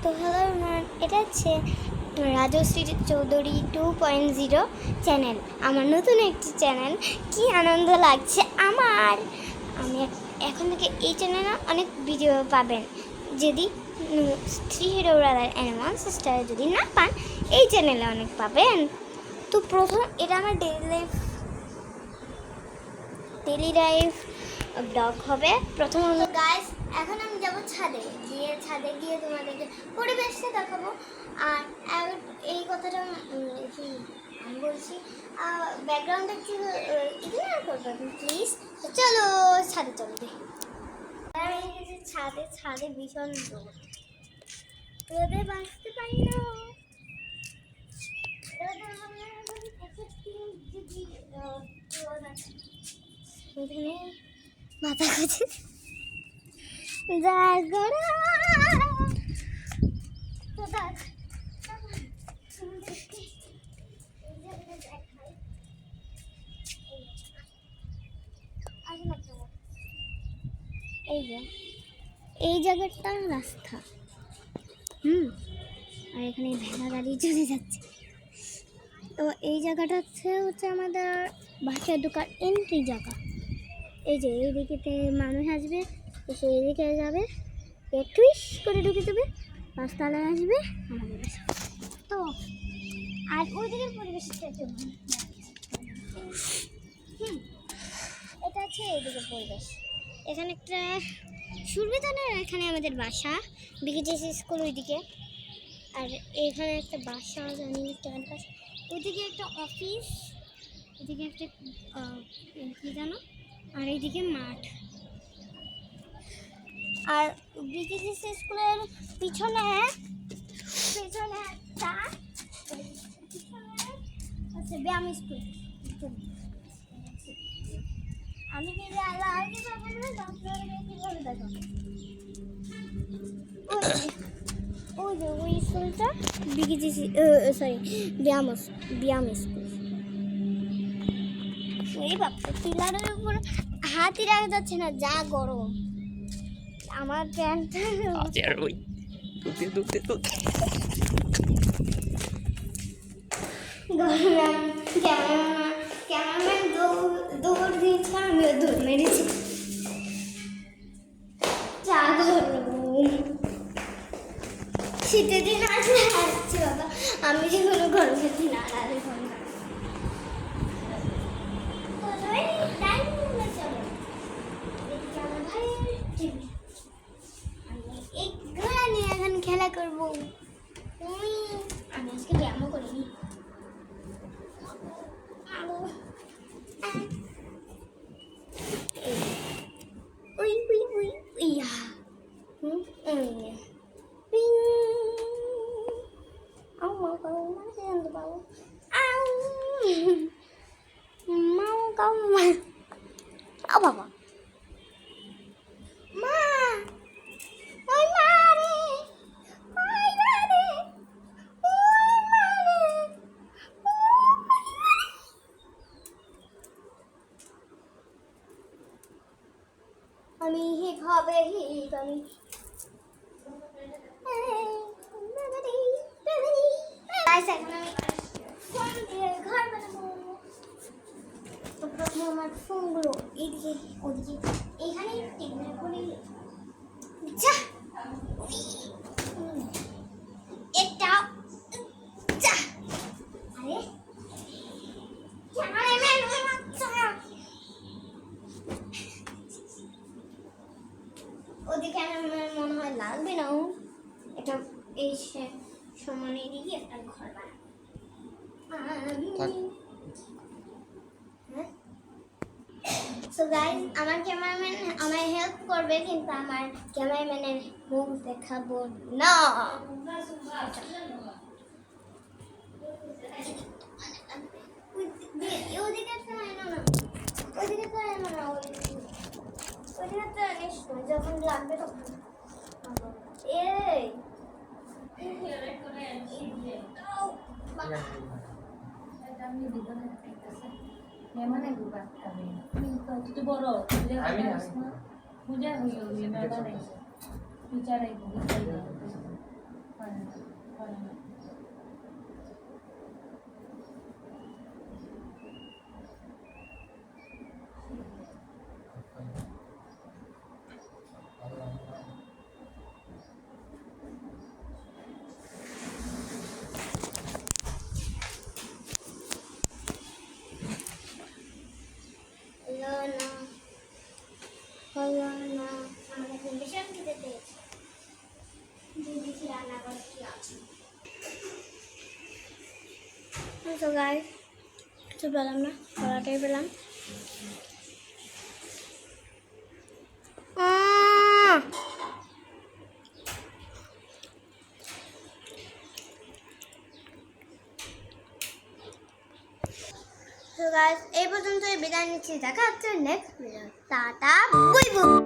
তো hello everyone, এটা হচ্ছে রাজশ্রী চৌধুরী 2.0 চ্যানেল। আমার নতুন একটি চ্যানেল, কি আনন্দ লাগছে আমার। আমি এখন থেকে এই চ্যানেলে অনেক ভিডিও পাবেন। যদি 3 হিরো ব্রাদার অ্যান্ড 1 সিস্টার যদি না পান, এই চ্যানেলে অনেক পাবেন। তো প্রথম এটা আমার ডেলি লাইফ ব্লগ হবে প্রথম। গাইস, এখন আমি যাব ছাদে গিয়ে তোমাদেরকে পরিবেশটা দেখাবো। আর এই কথাটা আমি বলছি, ব্যাকগ্রাউন্ডে একটু ইগনোর করবেন প্লিজ। চলো ছাদে চলো দেখি। আমি ছাদে ভীষণ রোদে বাঁচতে পারি না। এখানে মাথা কাছে জাগরা তো দেখ এই জায়গাটা রাস্তা। আর এখানে ভেড়া গাড়ি চলে যাচ্ছে। তো এই জায়গাটা হচ্ছে আমাদের বাসায় ঢোকার এন্ট্রি জায়গা। এই যে এইদিকে মানুষ আসবে, এসে এইদিকে যাবে, টুইস করে ঢুকে যাবে, রাস্তায় আসবে আমাদের বাসা। তো আর ওই দিকের পরিবেশটা এটা হচ্ছে এইদিকের পরিবেশ। এখানে একটা সুরবিধানের, এখানে আমাদের বাসা, বিকেজিএস স্কুল ওইদিকে। আর এখানে একটা বাসা জানি ক্যাম্পাস, ওইদিকে একটা অফিস, এদিকে একটা কি জানো, আর এইদিকে মাঠ। আর বিকেজিএস স্কুলের পিছনে একটা আচ্ছা ব্যায়াম স্কুল। আমি কিন্তু আগে যাবো না, কীভাবে দেখো ওই স্কুলটা বিকেজিএস, সরি ব্যায়াম স্কুল। এই বাবা, পিলারের উপর হাতই রাখা যাচ্ছে না, যা গরম। আমার প্যান্টটা ক্যামেরাম্যান দৌড় দিয়েছে, আমিও দৌড় মেরেছি। যা গরম, শীতের দিন আসলে আসছে বাবা, আমি যে কোনো গরমের দিন আড়ালে এখন খেলা করবো। আমি আজকে ব্যায়ামও করিনি। বাবা মা, ওই মা রে, ওই মা রে, ওই মা রে, আমি হিপ হবে হিপ, আমি ঘর বানাবো। তো প্রথমে আমার ফোনগুলো এদিকে ওদিকে এইখানে টেবিলের উপরে যা এটা যা। আরে ক্যামেরাম্যান ওদিকে ক্যামেরাম্যান মনে হয় লাগবে না। এটা এই সমানে দিকে একটা ঘর বানাবো। সো গাইস, আমার ক্যামেরাম্যান আমায় হেল্প করবে, কিন্তু আমার ক্যামেরাম্যানের মুখ দেখাবো না। যখন লাগবে তখন এই মানে কত বড় পূজা হয়ে গেল, মেলা নাই বিচারাই পারে না। হলো না আমার এখন ভীষণ খিদে পেয়েছে দেখি রান্না করে কি আছে তো গাই কিছু পেলাম না কলাটাই পেলাম তো গাইস এই পর্যন্ত বিদায় নিচ্ছি দেখা হচ্ছে নেক্সট ভিডিও টাটা বুই বুই